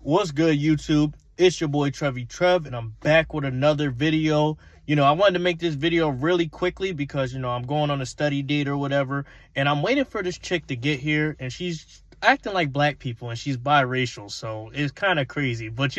What's good, YouTube? It's your boy Trev, and I'm back with another video. I wanted to make this video really quickly because, I'm going on a study date or whatever, and I'm waiting for this chick to get here, and she's acting like black people, and she's biracial, so it's kind of crazy. But,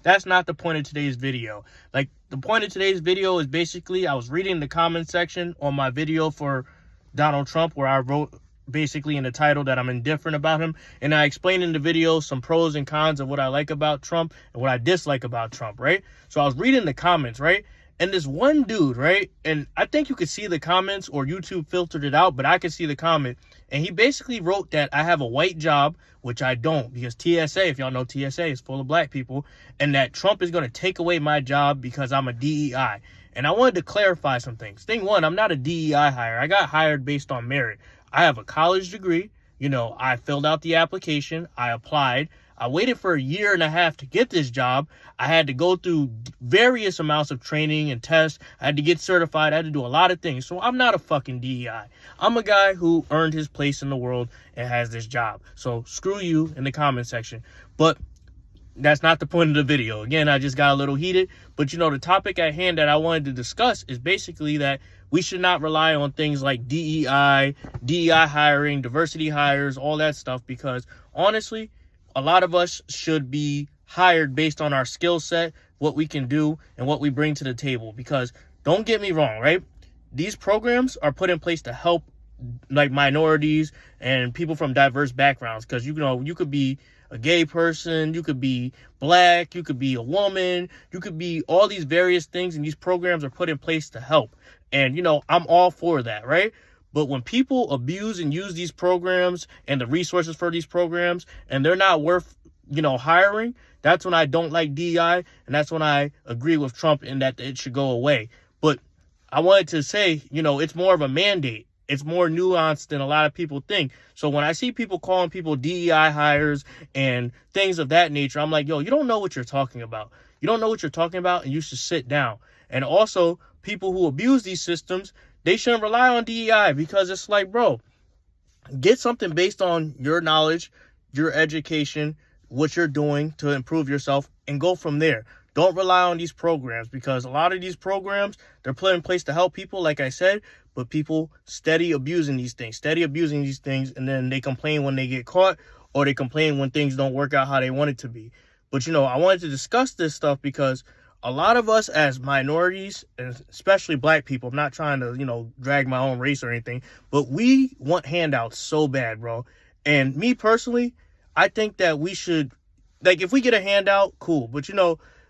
that's not the point of today's video. Like, the point of today's video is basically I was reading the comment section on my video for Donald Trump where I wrote basically in the title that I'm indifferent about him, and I explained in the video some pros and cons of what I like about Trump and what I dislike about Trump, right? So I was reading the comments, right? And this one dude, right? And I think you could see the comments, or YouTube filtered it out, but I could see the comment. And he basically wrote that I have a white job, which I don't, because TSA, if y'all know, TSA is full of black people, and that Trump is going to take away my job because I'm a DEI. And I wanted to clarify some things. Thing one, I'm not a DEI hire. I got hired based on merit. I have a college degree. I filled out the application. I applied. I waited for a year and a half to get this job. I had to go through various amounts of training and tests. I had to get certified. I had to do a lot of things. So I'm not a fucking DEI. I'm a guy who earned his place in the world and has this job. So screw you in the comment section. But that's not the point of the video. Again, I just got a little heated. But, the topic at hand that I wanted to discuss is basically that we should not rely on things like DEI hiring, diversity hires, all that stuff, because honestly, a lot of us should be hired based on our skill set, what we can do, and what we bring to the table. Because don't get me wrong, right? These programs are put in place to help like minorities and people from diverse backgrounds, because you could be a gay person, you could be black, you could be a woman, you could be all these various things, and these programs are put in place to help. And I'm all for that, right? But when people abuse and use these programs and the resources for these programs, and they're not worth hiring, that's when I don't like DEI, and that's when I agree with Trump in that it should go away. But I wanted to say, it's more of a mandate. It's more nuanced than a lot of people think. So when I see people calling people DEI hires and things of that nature, I'm like, yo, you don't know what you're talking about. You don't know what you're talking about, and you should sit down. And also, people who abuse these systems, they shouldn't rely on DEI, because it's like, bro, get something based on your knowledge, your education, what you're doing to improve yourself, and go from there. Don't rely on these programs, because a lot of these programs, they're put in place to help people, like I said, but people steady abusing these things, and then they complain when they get caught, or they complain when things don't work out how they want it to be. But, I wanted to discuss this stuff because a lot of us as minorities, and especially black people, I'm not trying to, drag my own race or anything, but we want handouts so bad, bro. And me personally, I think that we should, like, if we get a handout, cool. But,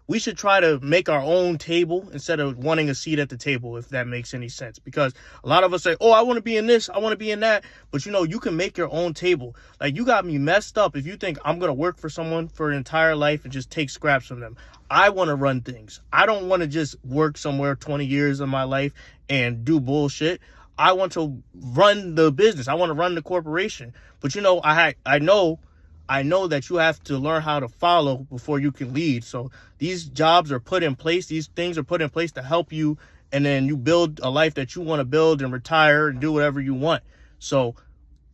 we should try to make our own table instead of wanting a seat at the table, if that makes any sense. Because a lot of us say, oh, I want to be in this, I want to be in that. But, you can make your own table. Like, you got me messed up if you think I'm going to work for someone for an entire life and just take scraps from them. I want to run things. I don't want to just work somewhere 20 years of my life and do bullshit. I want to run the business. I want to run the corporation. But, I know that you have to learn how to follow before you can lead. So these jobs are put in place. These things are put in place to help you. And then you build a life that you want to build and retire and do whatever you want. So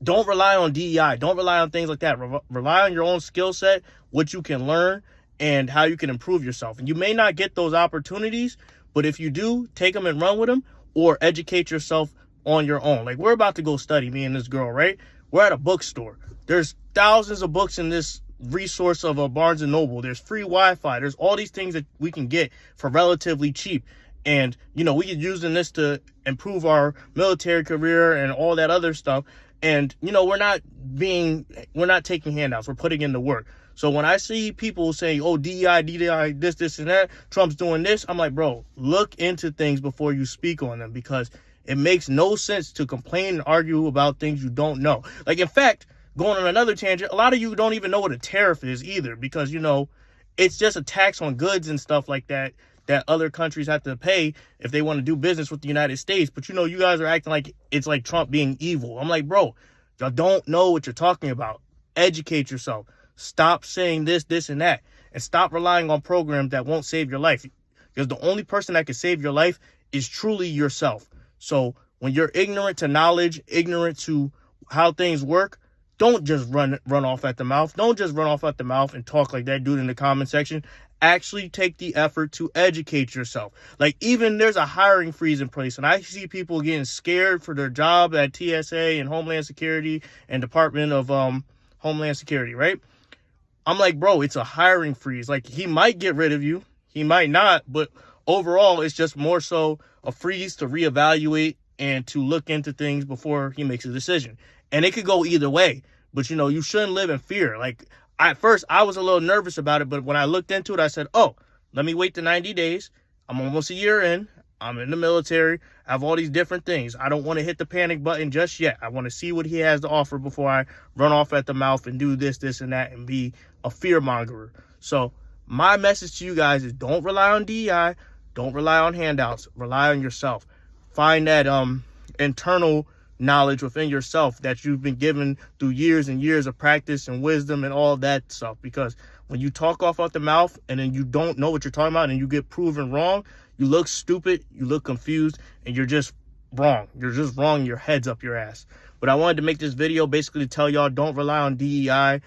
don't rely on DEI. Don't rely on things like that. Rely on your own skill set, what you can learn, and how you can improve yourself. And you may not get those opportunities, but if you do, take them and run with them, or educate yourself on your own. Like, we're about to go study, me and this girl, right? We're at a bookstore. There's thousands of books in this resource of a Barnes & Noble. There's free Wi-Fi. There's all these things that we can get for relatively cheap. And, we could use this to improve our military career and all that other stuff. And, we're not taking handouts. We're putting in the work. So when I see people saying, oh, DEI, this, and that, Trump's doing this, I'm like, bro, look into things before you speak on them, because it makes no sense to complain and argue about things you don't know. Like, in fact, going on another tangent, a lot of you don't even know what a tariff is either, because, it's just a tax on goods and stuff like that other countries have to pay if they want to do business with the United States. But, you guys are acting like it's like Trump being evil. I'm like, bro, y'all don't know what you're talking about. Educate yourself. Stop saying this, and that. And stop relying on programs that won't save your life. Because the only person that can save your life is truly yourself. So when you're ignorant to knowledge, ignorant to how things work, don't just run off at the mouth. Don't just run off at the mouth and talk like that dude in the comment section. Actually take the effort to educate yourself. Like, even there's a hiring freeze in place, and I see people getting scared for their job at TSA and Homeland Security and Department of Homeland Security, right? I'm like, bro, it's a hiring freeze. Like, he might get rid of you, he might not, but overall, it's just more so a freeze to reevaluate and to look into things before he makes a decision. And it could go either way, but you shouldn't live in fear. Like, at first, I was a little nervous about it, but when I looked into it, I said, oh, let me wait the 90 days. I'm almost a year in. I'm in the military. I have all these different things. I don't want to hit the panic button just yet. I want to see what he has to offer before I run off at the mouth and do this, and that, and be a fear mongerer. So my message to you guys is, don't rely on DEI. Don't rely on handouts. Rely on yourself. Find that internal knowledge within yourself that you've been given through years and years of practice and wisdom and all that stuff. Because when you talk off the mouth and then you don't know what you're talking about and you get proven wrong, you look stupid, you look confused, and you're just wrong. You're just wrong. Your head's up your ass. But I wanted to make this video basically to tell y'all, don't rely on DEI.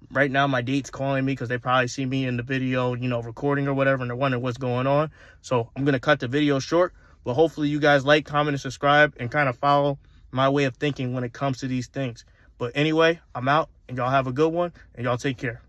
Right now my date's calling me because they probably see me in the video, recording or whatever, and they're wondering what's going on. So I'm going to cut the video short. But hopefully you guys like, comment, and subscribe, and kind of follow my way of thinking when it comes to these things. But anyway, I'm out, and y'all have a good one, and y'all take care.